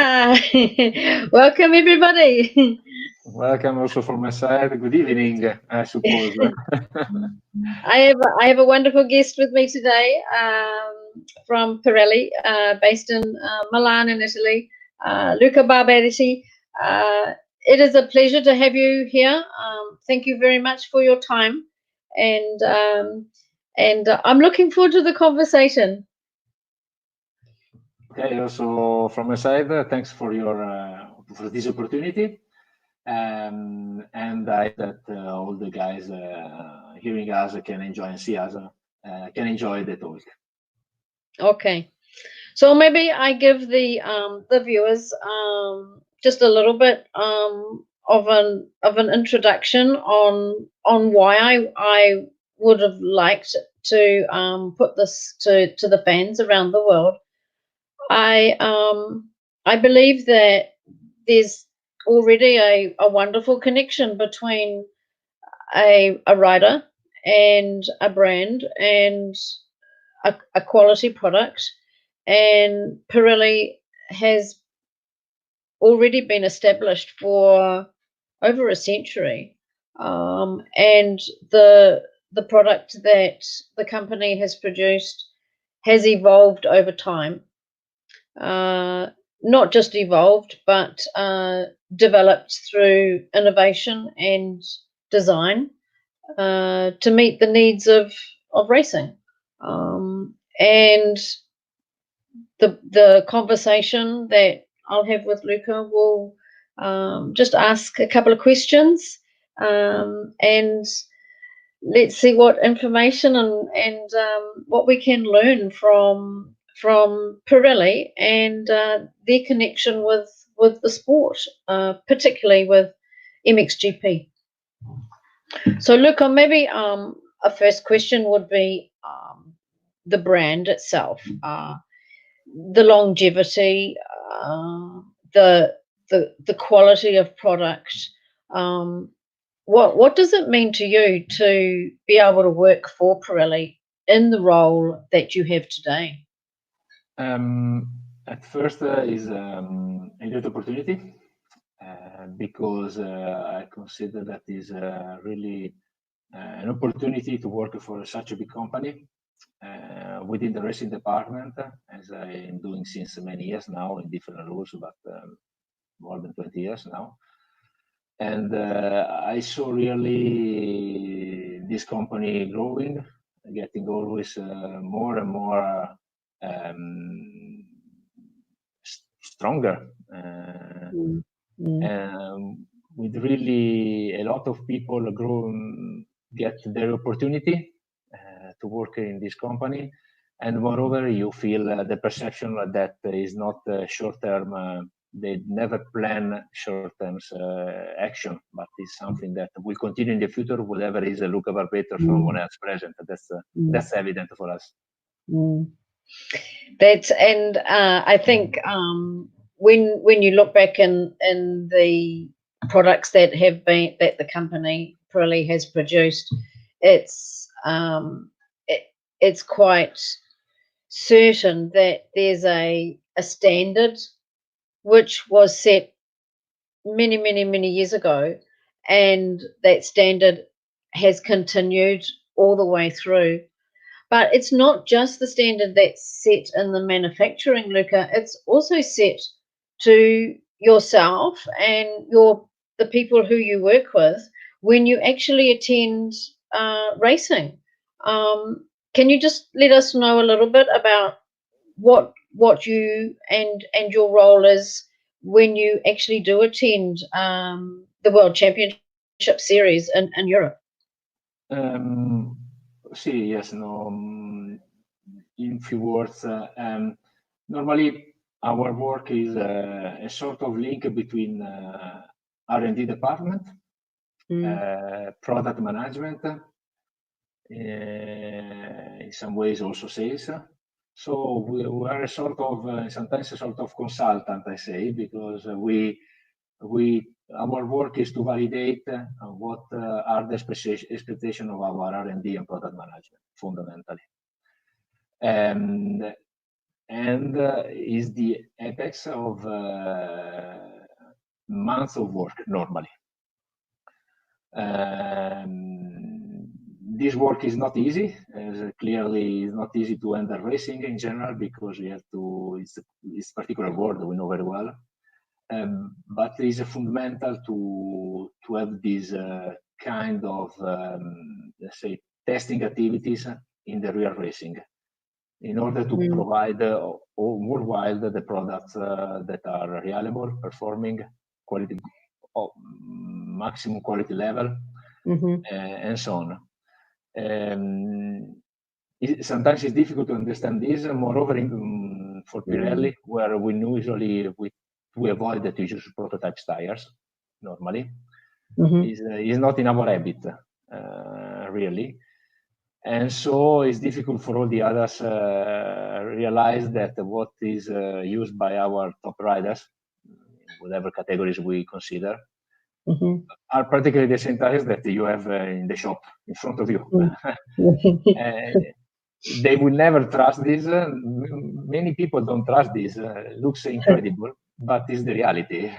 Welcome, everybody. Welcome also from my side. Good evening, I suppose. I have a wonderful guest with me today from Pirelli, based in Milan, in Italy, Luca Barbetti. It is a pleasure to have you here. Thank you very much for your time, and I'm looking forward to the conversation. Okay, also from my side, thanks for for this opportunity. And I hope that all the guys hearing us can enjoy and see us, can enjoy the talk. Okay, so maybe I give the viewers just a little bit of an introduction on why I would have liked to put this to the fans around the world. I believe that there's already a wonderful connection between a rider and a brand and a quality product, and Pirelli has already been established for over a century, and the product that the company has produced has evolved over time. Not just evolved, but developed through innovation and design to meet the needs of racing. And the conversation that I'll have with Luca will just ask a couple of questions, and let's see what information and what we can learn from Pirelli and their connection with the sport, particularly with MXGP. So, Luca, maybe a first question would be the brand itself, the longevity, the quality of product. What does it mean to you to be able to work for Pirelli in the role that you have today? At first, is a great opportunity because I consider that is really an opportunity to work for such a big company within the racing department, as I am doing since many years now in different roles, but more than 20 years now. And I saw really this company growing, getting always more and more stronger, with really a lot of people get their opportunity to work in this company. And moreover, you feel the perception that is not short-term. They never plan short-term action, but it's something that will continue in the future, whatever is Luca Barbetti or someone else present. That's evident for us. I think when you look back in the products that the company Pirelli has produced, it's quite certain that there's a standard which was set many years ago, and that standard has continued all the way through. But it's not just the standard that's set in the manufacturing, Luca. It's also set to yourself and the people who you work with when you actually attend racing. Can you just let us know a little bit about what you and your role is when you actually do attend the World Championship Series in Europe? Yes, no. In few words, normally our work is a sort of link between R&D department, product management, in some ways also sales. So we are a sort of sometimes a sort of consultant, I say, because our work is to validate what are the expectations of our R&D and product management, fundamentally. And and is the apex of months of work normally. This work is not easy, as clearly it's not easy to enter racing in general, because you have to, it's a particular word that we know very well. But it is fundamental to have this kind of, let's say, testing activities in the real racing, in order to provide worldwide the products that are reliable, performing, quality, maximum quality level, and so on. Sometimes it's difficult to understand this. Moreover, for Pirelli, where we usually we avoid to use prototype tires normally, is not in our habit, really. And so it's difficult for all the others realize that what is used by our top riders, whatever categories we consider, are practically the same tires that you have in the shop in front of you. They will never trust this. Many people don't trust this. Looks incredible, but it's the reality.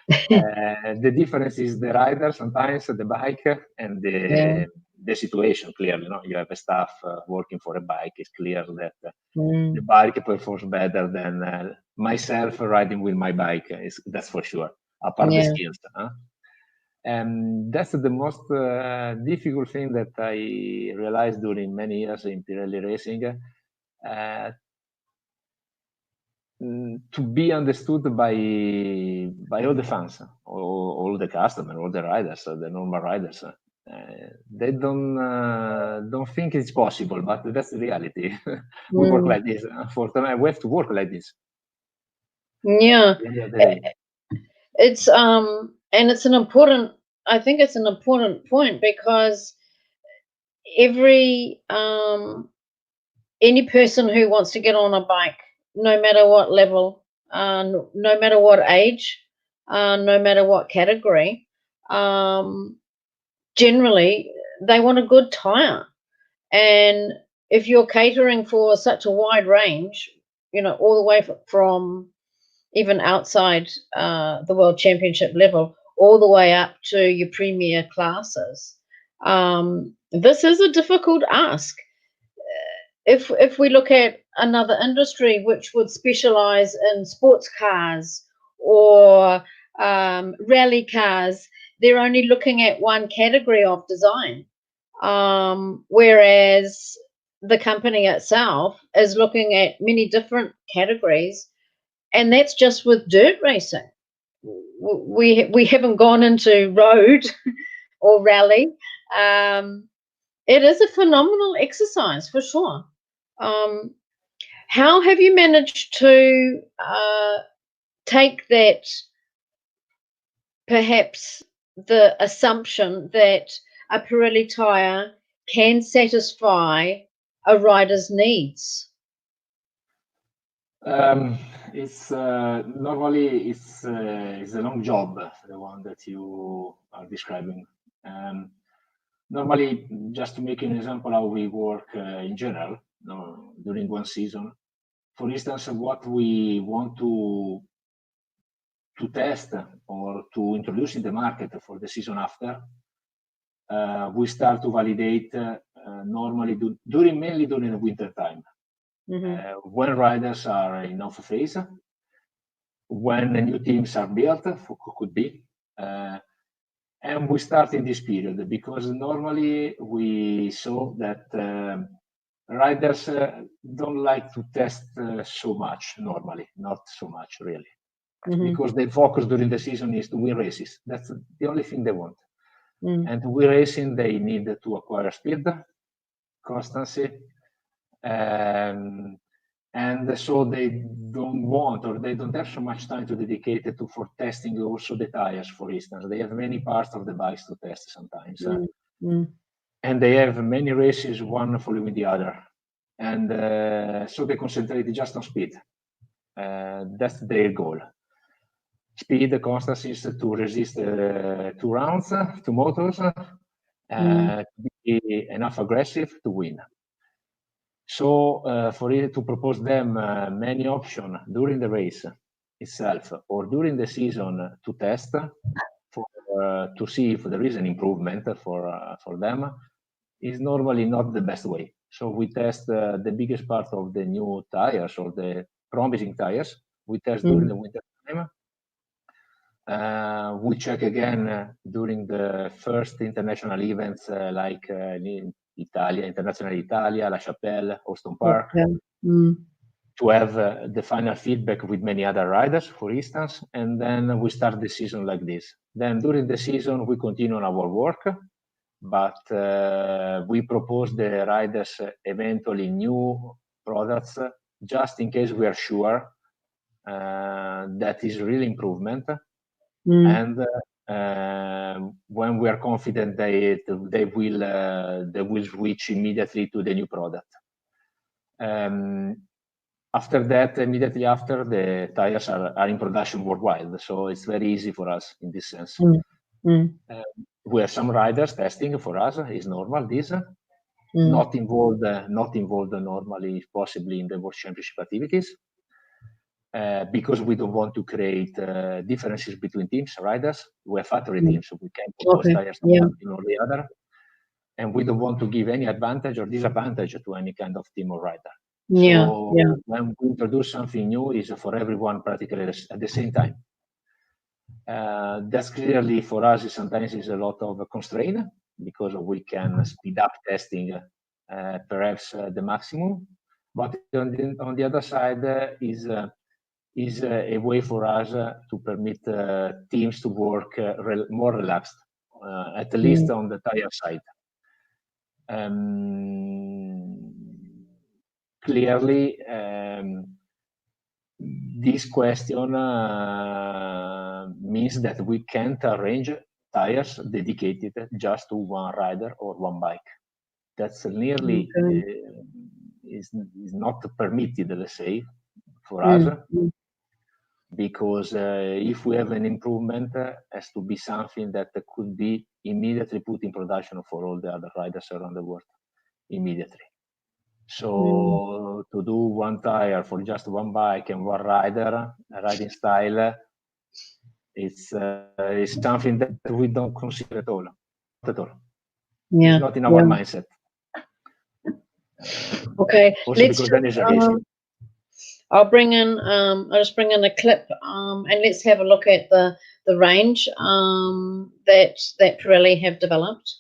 The difference is the rider, sometimes the bike, and the situation. Clearly, you have a staff working for a bike. It's clear that the bike performs better than myself riding with my bike. That's for sure. Apart the skills. And that's the most difficult thing that I realized during many years in Pirelli racing, to be understood by all the fans, all the customers, all the riders, the normal riders. They don't think it's possible, but that's the reality. We work like this. Unfortunately, we have to work like this. Yeah. It's and it's an important, I think it's an important point, because every any person who wants to get on a bike, no matter what level, no matter what age, no matter what category, generally they want a good tire. And if you're catering for such a wide range, all the way from even outside the World Championship level, all the way up to your premier classes, this is a difficult ask. If we look at another industry which would specialize in sports cars or rally cars, they're only looking at one category of design, whereas the company itself is looking at many different categories, and that's just with dirt racing. We haven't gone into road or rally. It is a phenomenal exercise for sure. How have you managed to take that, perhaps the assumption that a Pirelli tire can satisfy a rider's needs? It's normally it's a long job, the one that you are describing. Normally, just to make an example how we work in general, during one season. For instance, what we want to test or to introduce in the market for the season after, we start to validate normally mainly during the winter time. When riders are in off phase, when the new teams are built, could be, and we start in this period, because normally we saw that riders don't like to test so much normally, not so much really, because their focus during the season is to win races. That's the only thing they want. And to win racing, they need to acquire speed, constancy, and so they don't want, or they don't have so much time to dedicate it for testing also the tires, for instance. They have many parts of the bikes to test sometimes. And they have many races, one following the other. And so they concentrate just on speed. That's their goal. Speed, constancy, is to resist 2 rounds, 2 motors, to be enough aggressive to win. So for it to propose them many options during the race itself or during the season to test to see if there is an improvement for them is normally not the best way. So we test the biggest part of the new tires or the promising tires. We test during the winter time. We check again during the first international events like in Italia, International Italia, La Chapelle, Austin Park, to have the final feedback with many other riders, for instance, and then we start the season like this. Then during the season, we continue on our work, but we propose the riders eventually new products just in case we are sure that is really improvement. And when we are confident they will switch immediately to the new product. After that, immediately after, the tires are in production worldwide, so it's very easy for us in this sense. We have some riders testing for us. Is normal this. Not involved normally, possibly in the World Championship activities. Because we don't want to create differences between teams, riders. We're factory teams, so we can propose tires to one team or the other. And we don't want to give any advantage or disadvantage to any kind of team or rider. So when we introduce something new, is for everyone practically at the same time. That's clearly for us sometimes is a lot of constraint because we can speed up testing perhaps the maximum. But on the other side is a way for us to permit teams to work more relaxed, at least on the tire side. Clearly, this question means that we can't arrange tires dedicated just to one rider or one bike. That's nearly is not permitted, let's say, for us. Because if we have an improvement, has to be something that could be immediately put in production for all the other riders around the world, immediately. So to do one tire for just one bike and one rider, riding style, it's something that we don't consider at all. Not at all. It's not in our mindset. Okay. Also because then it's a risk. I'll just bring in a clip, and let's have a look at the range that Pirelli have developed.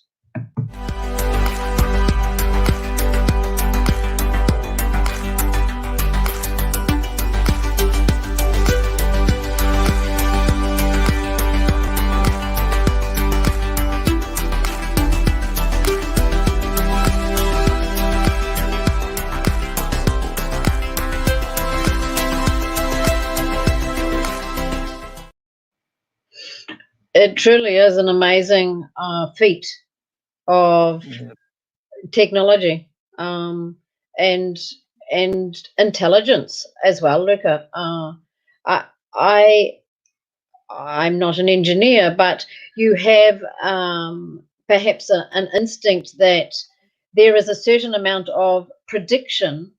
It truly is an amazing feat of technology and intelligence as well, Luca. I'm not an engineer, but you have perhaps an instinct that there is a certain amount of prediction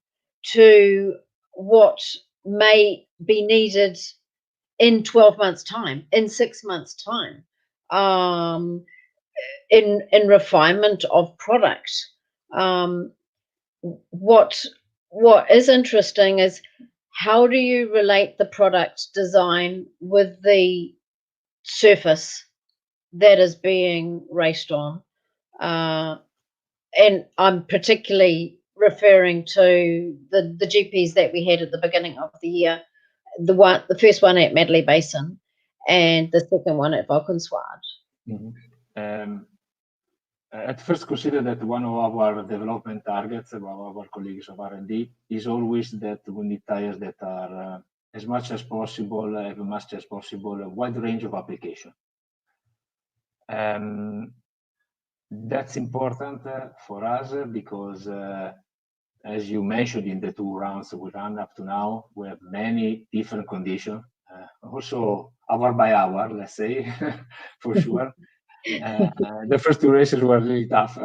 to what may be needed in 12 months' time, in 6 months' time, in refinement of product. What is interesting is how do you relate the product design with the surface that is being raced on? And I'm particularly referring to the GPs that we had at the beginning of the year. The first one at Medley Basin and the second one at Valkenswaard. At first, consider that one of our development targets of our colleagues of R&D is always that we need tires that are as much as possible, a wide range of application. That's important for us because as you mentioned in the 2 rounds we ran up to now, we have many different conditions, also hour by hour, let's say, for sure. The first two races were really tough,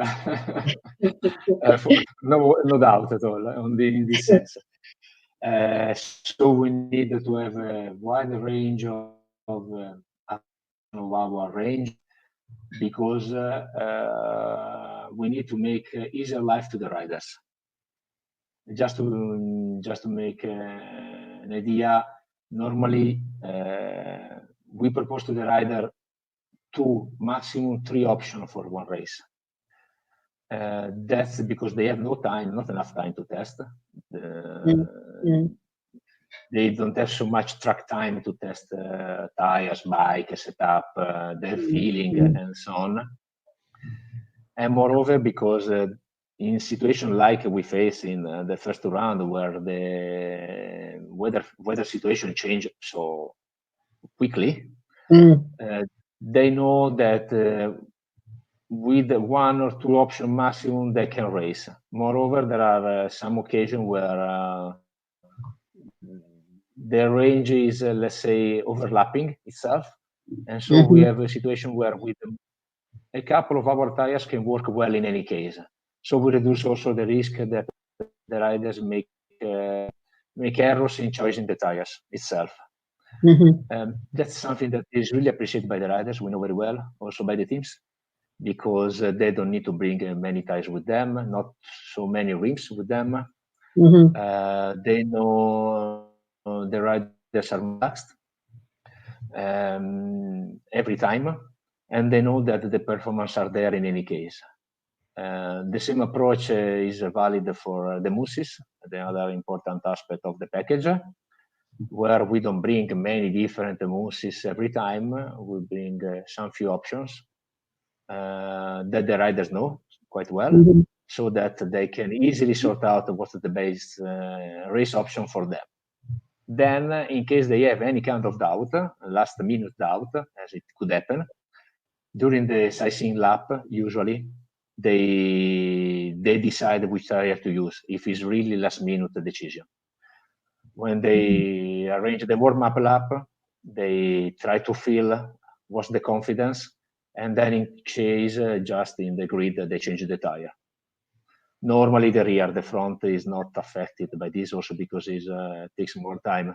no doubt at all in this sense. So we need to have a wide range of our range, because we need to make easier life to the riders. Just to make an idea, normally we propose to the rider 2, maximum 3 options for one race. That's because they have not enough time to test. They don't have so much track time to test tires, bike, setup, their feeling, and so on. And moreover, because in situations like we face in the first round, where the weather situation changed so quickly, they know that with 1 or 2 options maximum, they can race. Moreover, there are some occasions where the range is, let's say, overlapping itself. And so we have a situation where with a couple of our tires can work well in any case. So we reduce also the risk that the riders make errors in choosing the tires itself. That's something that is really appreciated by the riders. We know very well, also by the teams, because they don't need to bring many tires with them, not so many rims with them. They know the riders are relaxed every time, and they know that the performance are there in any case. The same approach is valid for the mousses, the other important aspect of the package, where we don't bring many different mousses every time. We bring some few options that the riders know quite well, so that they can easily sort out what's the best race option for them. Then, in case they have any kind of doubt, last minute doubt, as it could happen, during the sightseeing lap, usually, they decide which tire to use, if it's really last minute decision. When they arrange the warm-up lap, they try to feel what's the confidence, and then in case, just in the grid, they change the tire. Normally the rear, the front is not affected by this, also because it takes more time.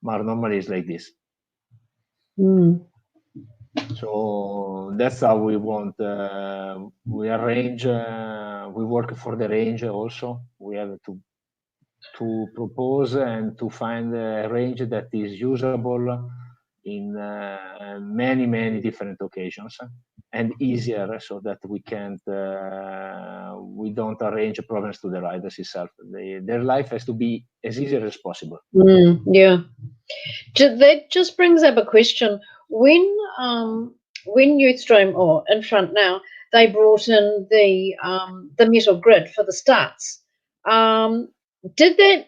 But normally it's like this. So that's how we want. We arrange. We work for the range also. We have to propose and to find a range that is usable in many different occasions, and easier, so that we don't arrange problems to the riders itself. Their life has to be as easy as possible. Yeah. That just brings up a question. When Youthstream, or in front now, they brought in the metal grid for the starts. Did that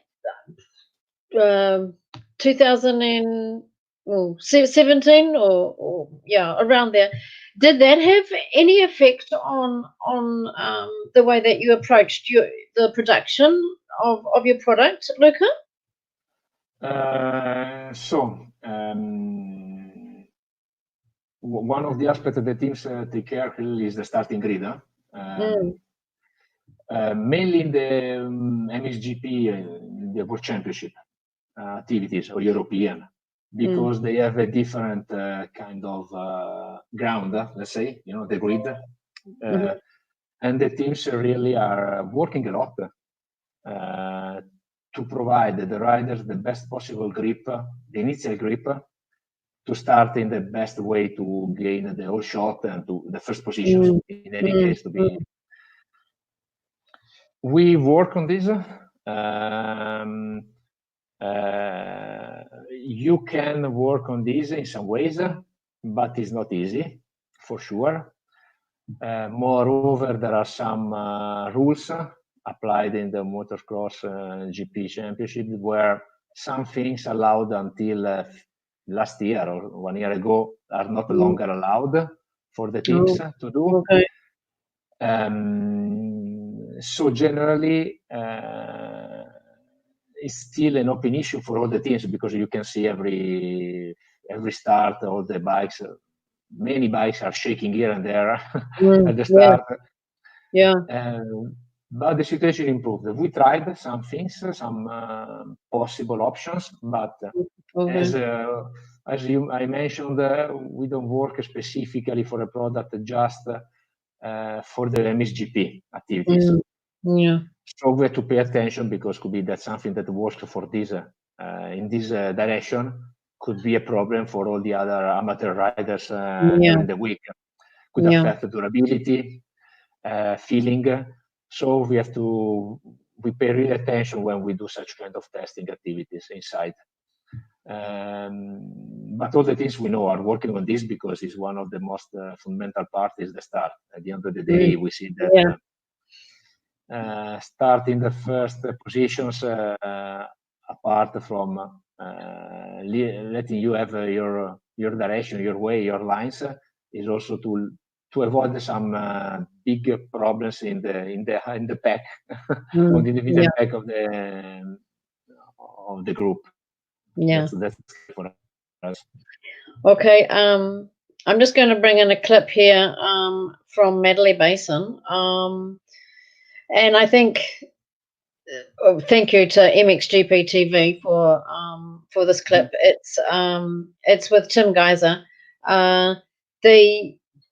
2017 or yeah, around there? Did that have any effect on the way that you approached the production of your product, Luca? One of the aspects that the teams take care really is the starting grid. Mainly in the MXGP, the World Championship activities, or European, because they have a different kind of ground, let's say, the grid. And the teams really are working a lot to provide the riders the best possible grip, the initial grip, to start in the best way to gain the whole shot and to the first position, in any case to be. We work on this. You can work on this in some ways, but it's not easy, for sure. Moreover, there are some rules applied in the motocross GP championship, where some things allowed until last year or 1 year ago are not longer allowed for the teams to do. Okay. So generally, it's still an open issue for all the teams, because you can see every start, all the bikes many bikes are shaking here and there at the Yeah. start. Yeah. But the situation improved. We tried some things, some possible options, but Okay. as I mentioned, we don't work specifically for a product just for the MXGP activities. Yeah. So we have to pay attention, because could be that something that works for this in this direction could be a problem for all the other amateur riders during the week. Could Yeah. affect durability, feeling. So we pay real attention when we do such kind of testing activities inside. But all the things we know are working on this, because it's one of the most fundamental parts is the start. At the end of the day, we see that starting the first positions, apart from letting you have your direction, your way, your lines, is also to avoid some big problems in the pack, on the individual pack of the group. Yeah. That's for us. Okay. I'm just going to bring in a clip here from Medley Basin. And I think thank you to MXGP TV for this clip. It's with Tim Geyser.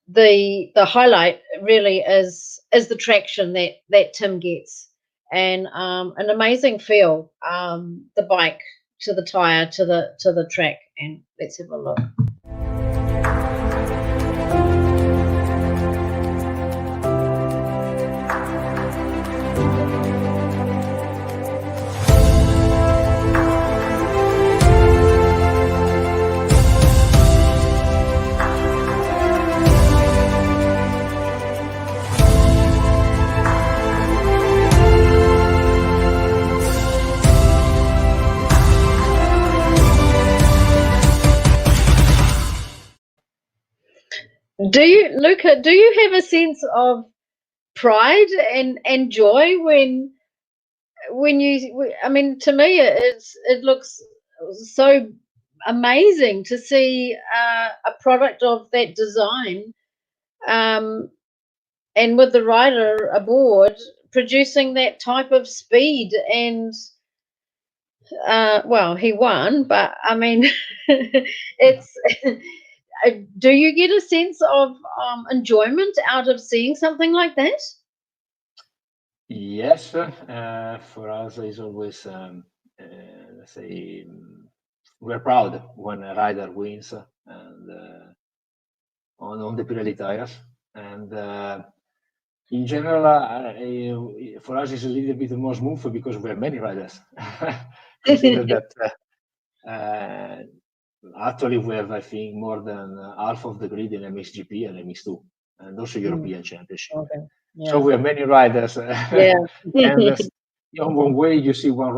The highlight really is the traction that Tim gets, and an amazing feel. The bike to the tire to the track, and let's have a look. Luca, do you have a sense of pride and joy when you, I mean, to me it looks so amazing to see a product of that design, and with the rider aboard producing that type of speed, and well, he won, but I mean, it's do you get a sense of enjoyment out of seeing something like that? Yes, for us it's always, let's say, we're proud when a rider wins, and on the Pirelli tires. And in general, for us it's a little bit more smooth because we have many riders. Consider that actually we have, I think, more than half of the grid in MXGP and MX2, and also European Championship. Okay. Yeah. So we have many riders. Yeah. And on one way you see one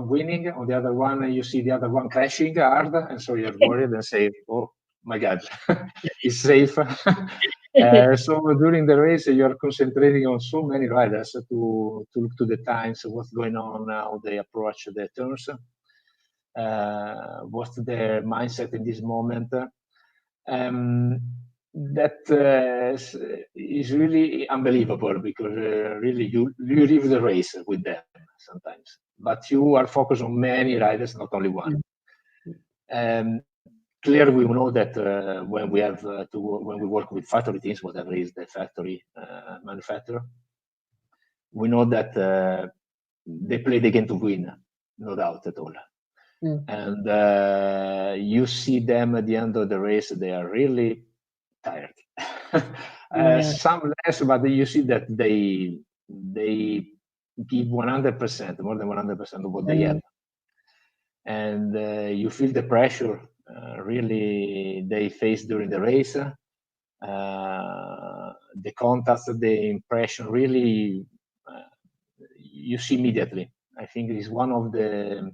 winning, on the other one you see the other one crashing hard, and so you're worried and say, "Oh my God, it's safe." So during the race you're concentrating on so many riders to look to the times, what's going on, how they approach the turns, what's their mindset in this moment. That is really unbelievable, because really you live the race with them sometimes, but you are focused on many riders, not only one. Clearly, we know that when we work with factory teams, whatever is the factory manufacturer, we know that they play the game to win, no doubt at all. And you see them at the end of the race, they are really tired. Some less, but you see that they give 100%, more than 100% of what they have. And you feel the pressure really they face during the race. The contacts, the impression, really you see immediately. I think it is one of the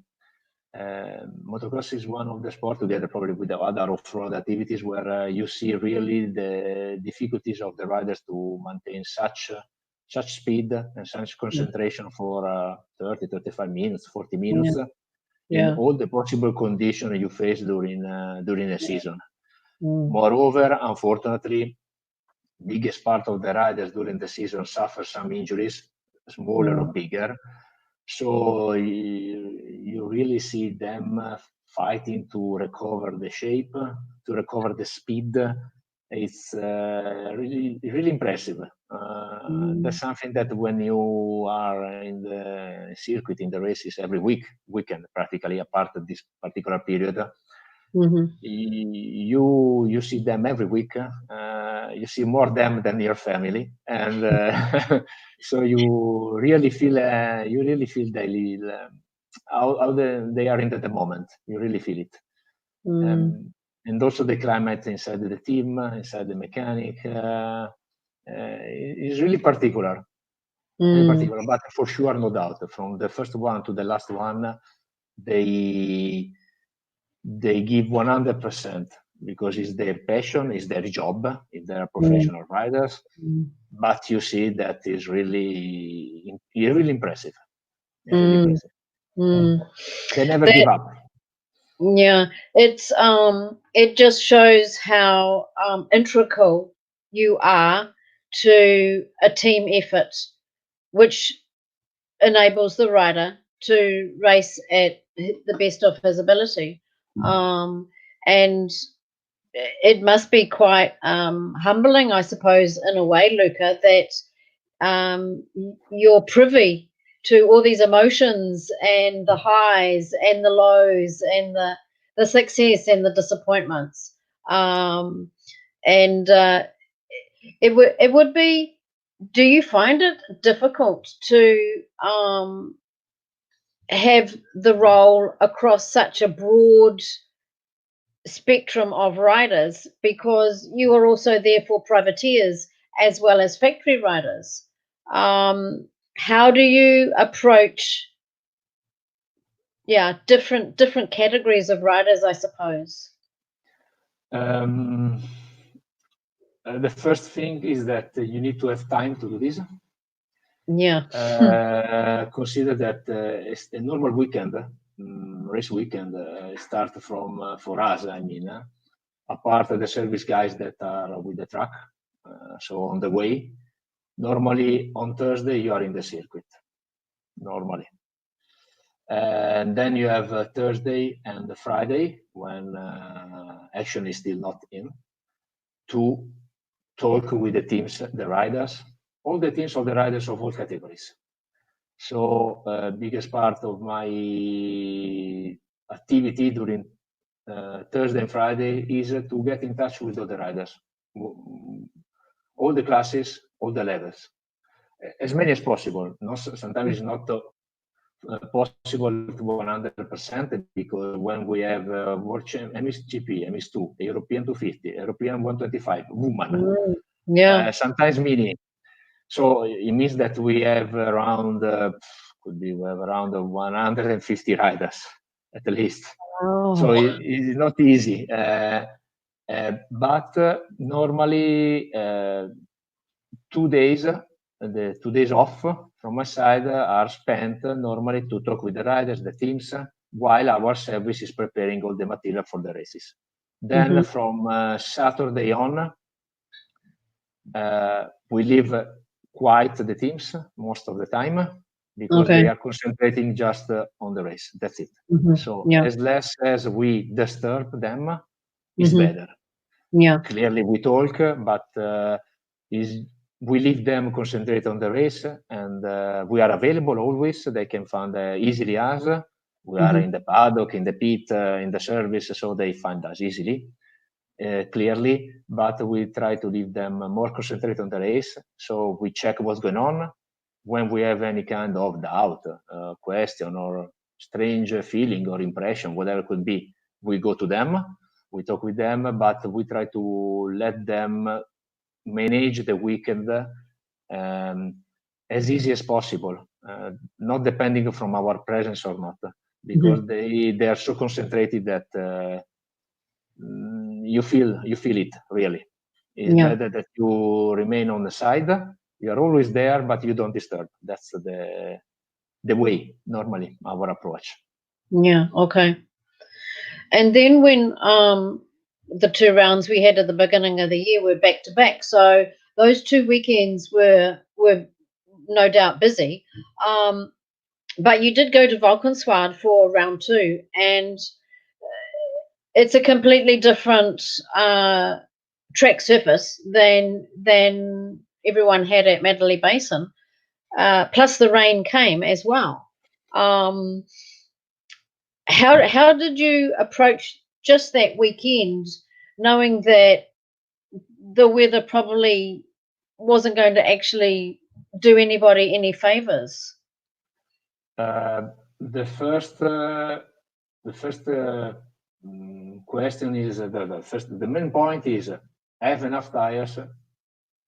motocross is one of the sports, together probably with the other off-road activities, where you see really the difficulties of the riders to maintain such speed and such concentration for 30, 35 minutes, 40 minutes in all the possible conditions you face during the season. Moreover, unfortunately, biggest part of the riders during the season suffer some injuries, smaller or bigger. So you really see them fighting to recover the shape, to recover the speed. It's really impressive. That's something that when you are in the circuit, in the races every weekend practically, apart of this particular period, you see them every week. You see more them than your family, and so you really feel daily how they are in the moment. You really feel it, and also the climate inside the team, inside the mechanic, is really particular. Really particular, but for sure, no doubt, from the first one to the last one, they give 100% because it's their passion, it's their job, if they are professional riders. But you see that is really impressive. Really impressive. They never give up. Yeah, it's it just shows how integral you are to a team effort, which enables the rider to race at the best of his ability. And it must be quite humbling, I suppose, in a way, Luca, that you're privy to all these emotions and the highs and the lows and the success and the disappointments. And it would be. Do you find it difficult to have the role across such a broad spectrum of riders, because you are also there for privateers as well as factory riders? How do you approach different categories of riders, I suppose? The first thing is that you need to have time to do this. Consider that it's a normal weekend, race weekend, start from for us, I mean, apart of the service guys that are with the truck, so on the way. Normally on Thursday you are in the circuit, normally. And then you have Thursday and Friday when action is still not in, to talk with the teams, the riders, all the teams of the riders of all categories. So biggest part of my activity during Thursday and Friday is to get in touch with all the riders, all the classes, all the levels, as many as possible. Sometimes it's not possible to 100% because when we have World MXGP, MX2, European 250, European 125, woman, sometimes mini. So it means that we have around, we have around 150 riders at least. So it's not easy. But normally 2 days, the 2 days off from my side are spent normally to talk with the riders, the teams, while our service is preparing all the material for the races. Then from Saturday on, we leave quiet the teams most of the time because they are concentrating just on the race. That's it. So as less as we disturb them, is better. Clearly we talk, but we leave them concentrate on the race, and we are available always. They can find easily us. We are in the paddock, in the pit, in the service, so they find us easily. Clearly, but we try to leave them more concentrated on the race. So we check what's going on. When we have any kind of doubt, question, or strange feeling or impression, whatever it could be, we go to them, we talk with them, but we try to let them manage the weekend as easy as possible, not depending from our presence or not, because they are so concentrated that you feel it really. It's better that you remain on the side. You are always there, but you don't disturb. That's the way normally our approach. And then when the 2 rounds we had at the beginning of the year were back to back. So those 2 weekends were no doubt busy. But you did go to Valkenswaard for round 2, and it's a completely different track surface than everyone had at Medley Basin. Plus the rain came as well. How did you approach just that weekend, knowing that the weather probably wasn't going to actually do anybody any favors? The first question is the main point is have enough tires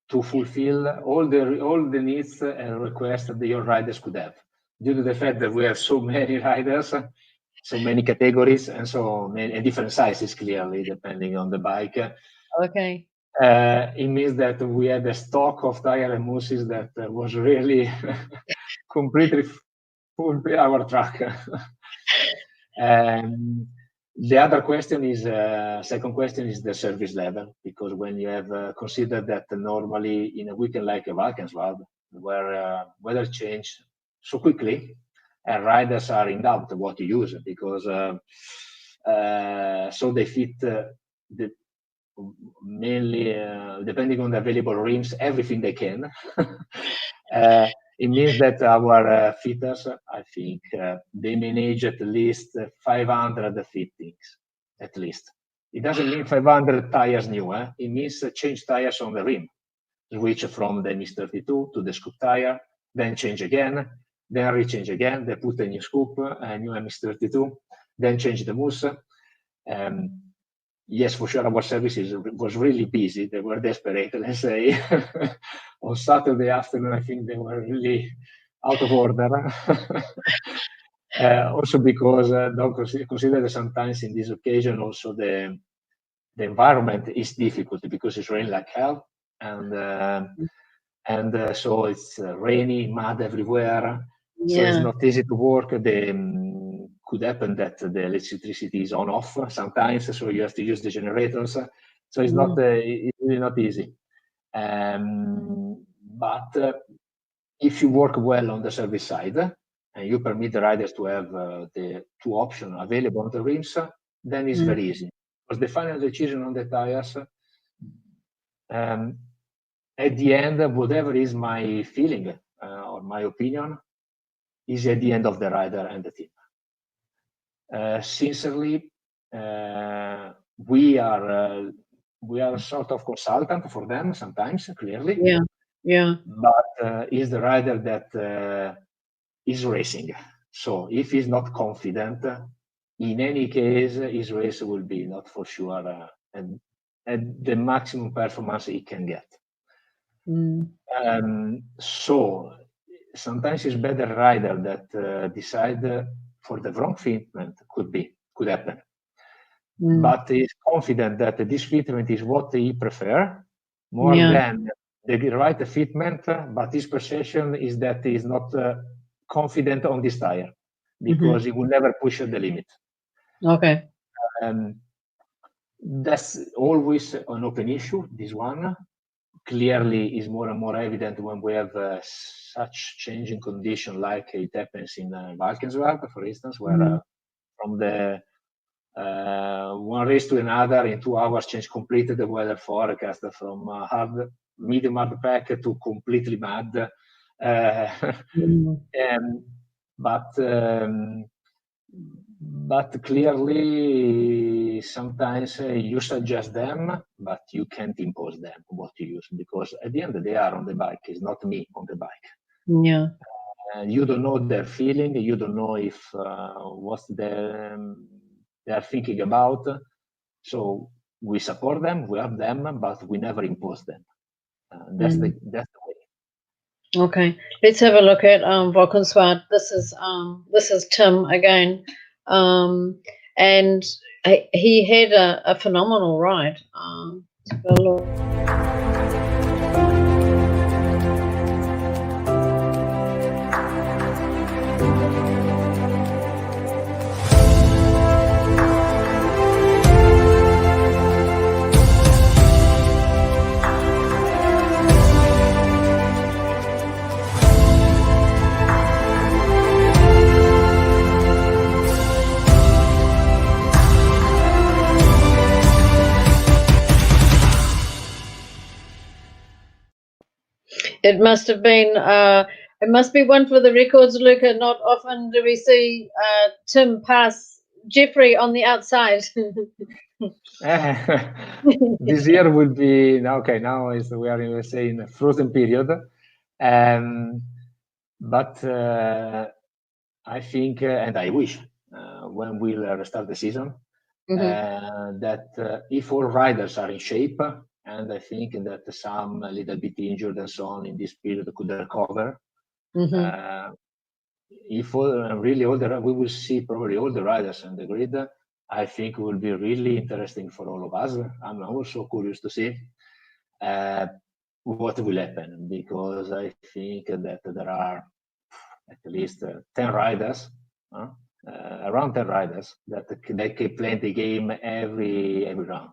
to fulfill all the needs and requests that your riders could have, due to the fact that we have so many riders, so many categories, and so many different sizes, clearly depending on the bike. Okay. It means that we had a stock of tire and mousses that was really completely full our truck. The other question is, second question is the service level, because when you have considered that normally in a weekend like a Valkenswaard, where weather change so quickly, and riders are in doubt what to use, because so they fit mainly, depending on the available rims, everything they can. It means that our fitters, I think, they manage at least 500 fittings, at least. It doesn't mean 500 tires new. It means change tires on the rim, switch from the MX32 to the scoop tire, then change again, then rechange again. They put a new scoop, a new MX32, then change the mousse. Yes, for sure, our services was really busy. They were desperate, let's say. On Saturday afternoon, I think they were really out of order. Also because don't consider that sometimes in this occasion also the environment is difficult because it's raining like hell, and so it's rainy, mud everywhere. Yeah. So it's not easy to work. Could happen that the electricity is on off sometimes, so you have to use the generators. So it's not it's really not easy. But if you work well on the service side and you permit the riders to have the 2 options available on the rims, then it's very easy. Because the final decision on the tires, at the end, whatever is my feeling or my opinion, is at the end of the rider and the team. Sincerely, we are sort of consultant for them sometimes, clearly. Yeah. But is the rider that is racing. So if he's not confident, in any case, his race will be not for sure at the maximum performance he can get. So sometimes it's better rider that decide for the wrong fitment, could happen. But he's confident that this fitment is what he prefer more than the right fitment, but his perception is that he is not confident on this tire because he will never push the limit. Okay. That's always an open issue, this one. Clearly is more and more evident when we have such changing condition like it happens in Valkenswaard, for instance, where from the one race to another in 2 hours change completely the weather forecast from medium hard pack to completely mud. But clearly sometimes you suggest them, but you can't impose them what to use, because at the end they are on the bike. It's not me on the bike. Yeah. You don't know their feeling. You don't know if what they are thinking about. So we support them, we have them, but we never impose them. That's the way. Okay, let's have a look at Valkenswaard. This is Tim again, and he had a phenomenal ride. Let's have a look. It must have been. It must be one for the records, Luca. Not often do we see Tim pass Jeffrey on the outside. This year will be okay. Now we are in, let's say, in a frozen period, but I think and I wish when we'll restart the season that if all riders are in shape, and I think that some a little bit injured and so on in this period could recover. If really we will see probably all the riders on the grid. I think it will be really interesting for all of us. I'm also curious to see what will happen, because I think that there are at least 10 riders, around 10 riders that they can play the game every round,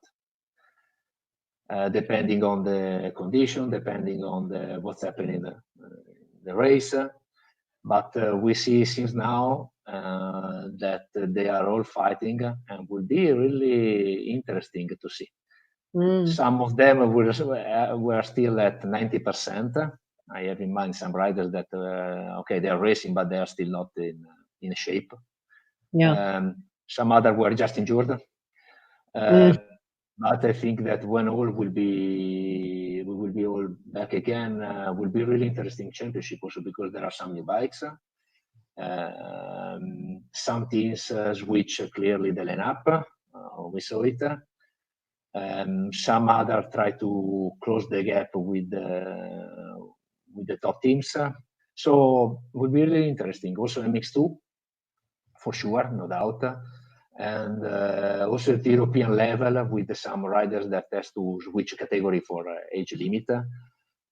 depending on the condition, depending on what's happening in the race. But we see since now that they are all fighting, and will be really interesting to see. Some of them were still at 90%. I have in mind some riders that okay, they are racing, but they are still not in shape. Some other were just injured. But I think that when all we will be all back again, will be really interesting championship also, because there are some new bikes. Some teams switch clearly the lineup. We saw it. Some other try to close the gap with the top teams. So it will be really interesting. Also MX2, for sure, no doubt. And also at the European level, with some riders that has to switch category for age limit.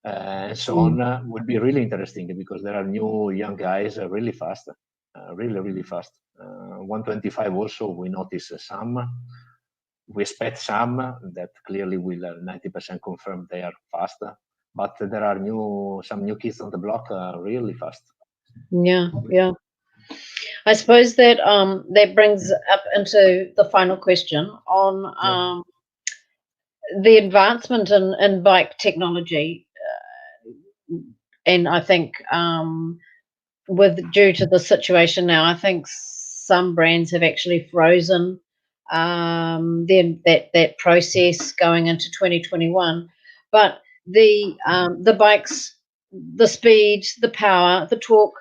And so on, would be really interesting, because there are new young guys really fast, really fast. 125 also, we notice some. We expect some that clearly will 90% confirm they are fast, but there are some new kids on the block really fast. Yeah. I suppose that that brings up into the final question on the advancement in bike technology, and I think due to the situation now, I think some brands have actually frozen that process going into 2021. But the bikes, the speed, the power, the torque,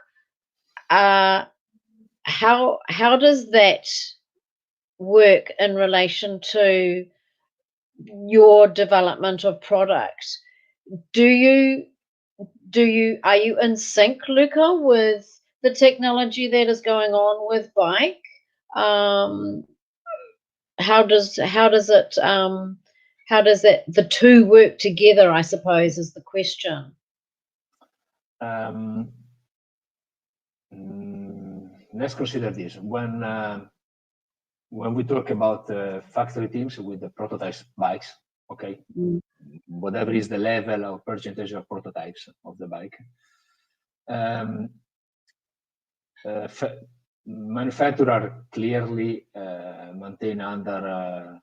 how does that work in relation to your development of product? Are you in sync, Luca, with the technology that is going on with bike? How does the two work together, I suppose, is the question. Let's consider this. When we talk about factory teams with the prototype bikes, okay, whatever is the level of percentage of prototypes of the bike, manufacturer clearly maintain under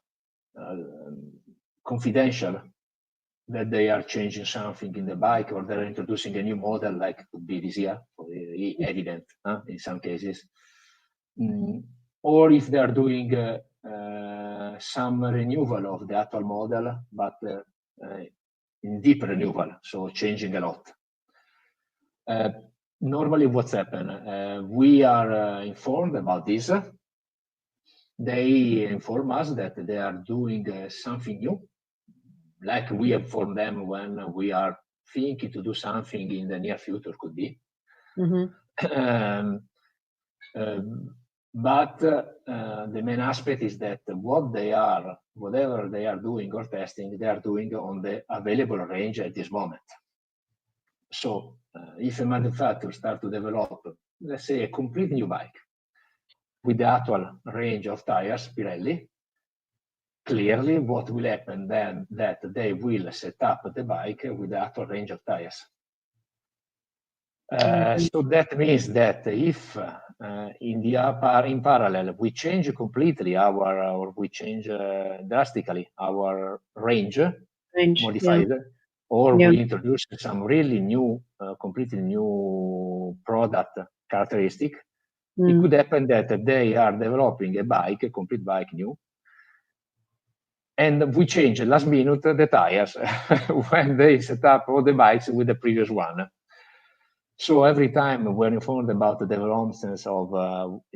confidential that they are changing something in the bike, or they're introducing a new model, like could be this year, evident in some cases, or if they are doing some renewal of the actual model, but in deep renewal, so changing a lot. Normally what's happened, we are informed about this. They inform us that they are doing something new, like we inform them when we are thinking to do something in the near future, could be. But the main aspect is that whatever they are doing or testing, they are doing on the available range at this moment. So if a manufacturer starts to develop, let's say, a complete new bike with the actual range of tires, Pirelli, clearly what will happen then, that they will set up the bike with the actual range of tires. So that means that if in parallel we change completely or we change drastically our range modified, or Yeah. we introduce some really new, completely new product characteristic, it could happen that they are developing a bike, a complete bike new, and we change last minute the tires when they set up all the bikes with the previous one. So every time we're informed about the developments of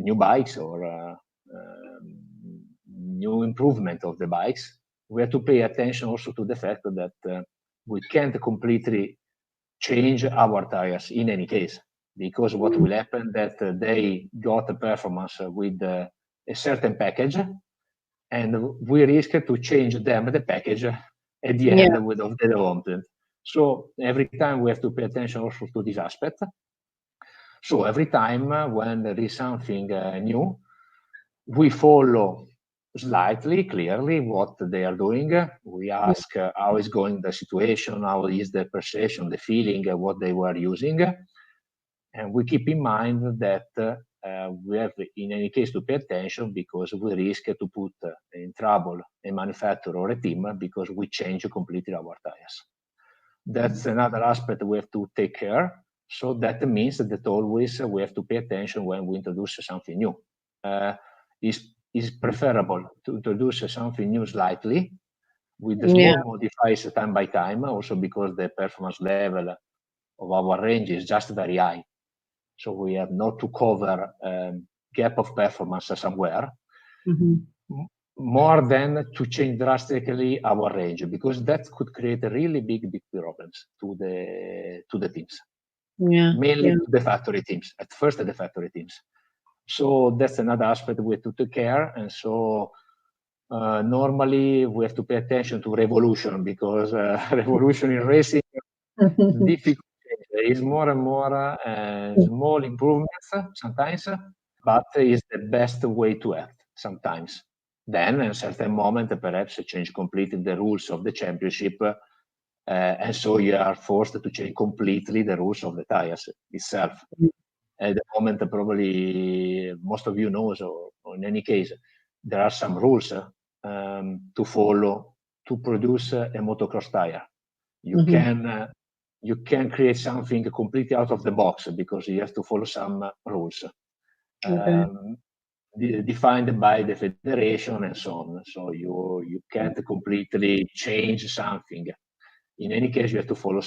new bikes or new improvement of the bikes, we have to pay attention also to the fact that we can't completely change our tires in any case, because what will happen that they got a performance with a certain package, and we risk to change them the package at the end of the development. So every time we have to pay attention also to this aspect. So every time when there is something new, we follow slightly, clearly what they are doing. We ask how is going the situation, how is the perception, the feeling, what they were using. And we keep in mind that we have, in any case, to pay attention because we risk to put in trouble a manufacturer or a team because we change completely our tires. That's another aspect we have to take care. So that means that always we have to pay attention when we introduce something new. It's preferable to introduce something new slightly with the small modifiers time by time, also because the performance level of our range is just very high. So we have not to cover gap of performance somewhere, more than to change drastically our range, because that could create a really big problems to the teams, mainly to the factory teams. At first, the factory teams. So that's another aspect we have to take care. And so normally we have to pay attention to revolution, because revolution in racing difficult. There is more and more small improvements sometimes, but is the best way to act sometimes. Then, at a certain moment, perhaps change completely the rules of the championship, and so you are forced to change completely the rules of the tires itself. At the moment, probably most of you knows, or in any case, there are some rules to follow to produce a motocross tire. You can create something completely out of the box because you have to follow some rules defined by the federation and so on. So you can't completely change something. In any case, you have to follow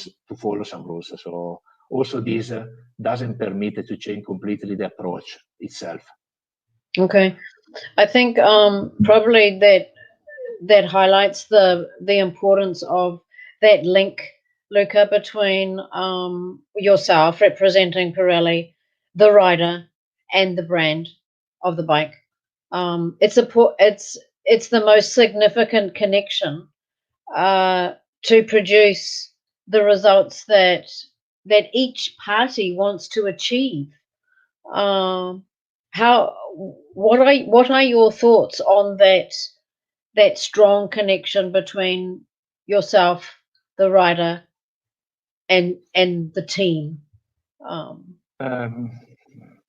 some rules. So also this doesn't permit to change completely the approach itself. Okay, I think probably that highlights the importance of that link, Luca, between yourself representing Pirelli, the rider, and the brand of the bike. It's the most significant connection to produce the results that each party wants to achieve. What are your thoughts on that strong connection between yourself, the rider, and the team?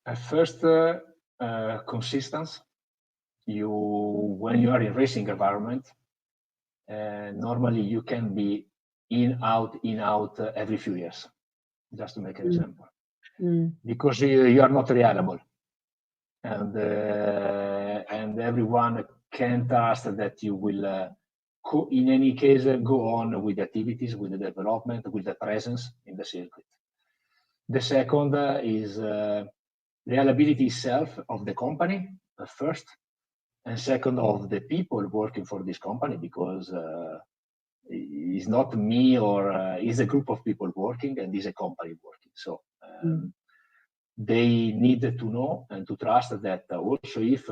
At first, consistency. When you are in racing environment, normally you can be in out every few years, just to make an example, because you are not reliable, and everyone can trust that you will in any case go on with the activities, with the development, with the presence in the circuit. The second is reliability itself of the company first, and second of the people working for this company, because it's not me or it's a group of people working and it's a company working. So they need to know and to trust that also if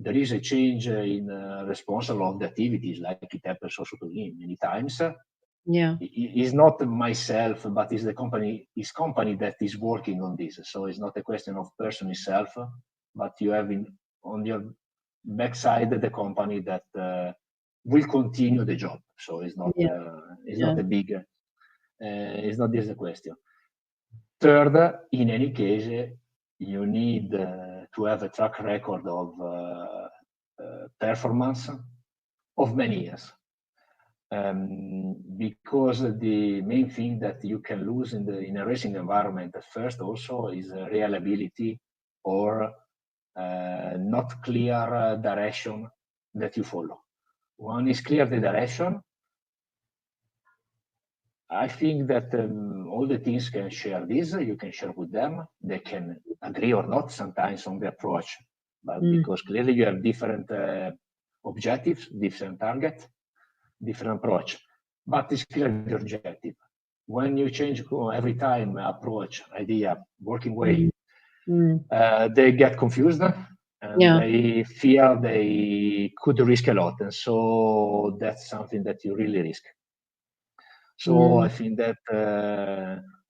there is a change in responsible of the activities, like it happens also to me many times. It's not myself, but it's the company that is working on this. So it's not a question of person itself, but you have on your backside the company that will continue the job. So it's not not a big it's not this the question. Third, in any case, you need to have a track record of performance of many years. because the main thing that you can lose in a racing environment at first also is reliability or not clear direction that you follow. One is clear the direction. I think that all the teams can share this. You can share with them. They can agree or not sometimes on the approach, but because clearly you have different objectives, different targets, different approach. But it's clear the objective. When you change every time approach, idea, working way, they get confused and they feel they could risk a lot. And so that's something that you really risk. So I think that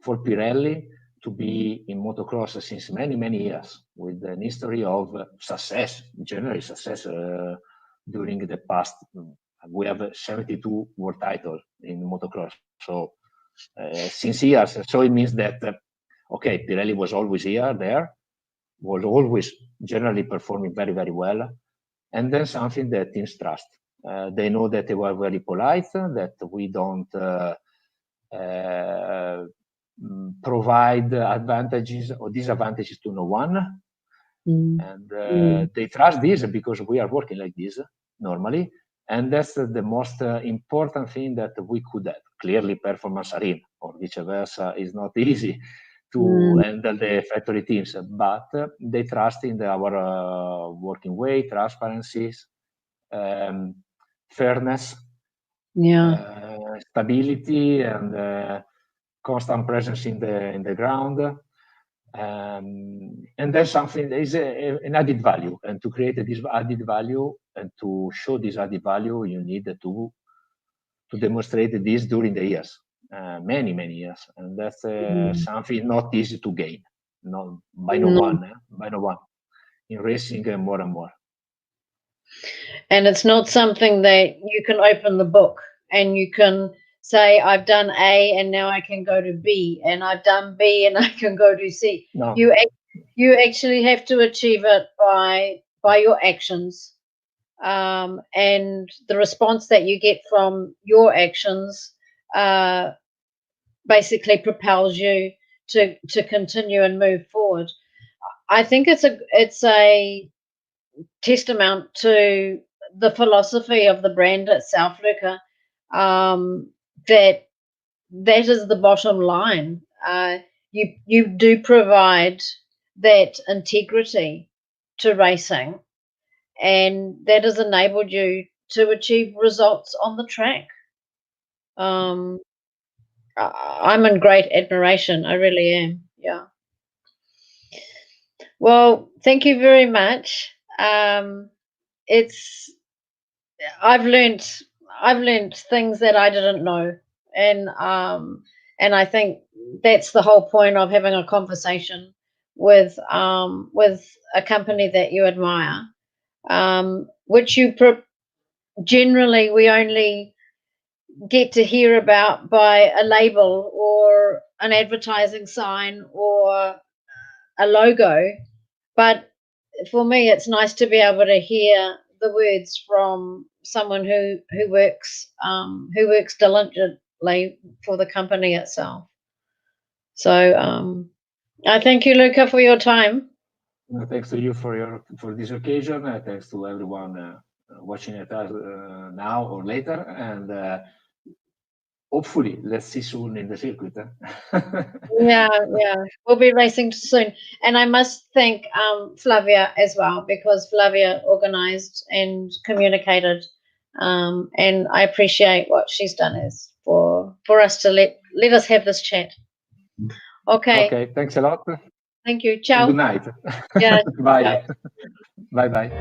for Pirelli to be in motocross since many, many years with an history of success, generally success during the past, we have 72 world titles in motocross. So since years, so it means that, okay, Pirelli was always there, was always generally performing very, very well. And then something that teams trust. They know that they were very polite, that we don't provide advantages or disadvantages to no one. And they trust this because we are working like this normally. And that's the most important thing that we could have. Clearly, performance arena or vice versa is not easy to handle the factory teams, but they trust in our working way, transparencies, fairness, stability, and constant presence in the ground. And that's something that is an added value. And to create this added value and to show this added value, you need to demonstrate this during the years, many, many years. And that's something not easy to gain, by no one. In racing, more and more. And it's not something that you can open the book and you can say, I've done A and now I can go to B, and I've done B and I can go to C. No. You actually have to achieve it by your actions, and the response that you get from your actions basically propels you to continue and move forward. I think it's a testament to the philosophy of the brand itself, Luca, that is the bottom line. You do provide that integrity to racing, and that has enabled you to achieve results on the track. I'm in great admiration. I really am. Yeah. Well, thank you very much. I've learned things that I didn't know, and I think that's the whole point of having a conversation with a company that you admire, which generally we only get to hear about by a label or an advertising sign or a logo. But for me, it's nice to be able to hear the words from someone who works diligently for the company itself. So I thank you, Luca, for your time. Thanks to you for this occasion. Thanks to everyone watching it now or later, and hopefully let's see soon in the circuit. Yeah, we'll be racing soon. And I must thank Flavia as well, because Flavia organized and communicated, and I appreciate what she's done is for us to let us have this chat. Okay, Thanks a lot. Thank you. Ciao. Good night. Yeah. Bye. Bye.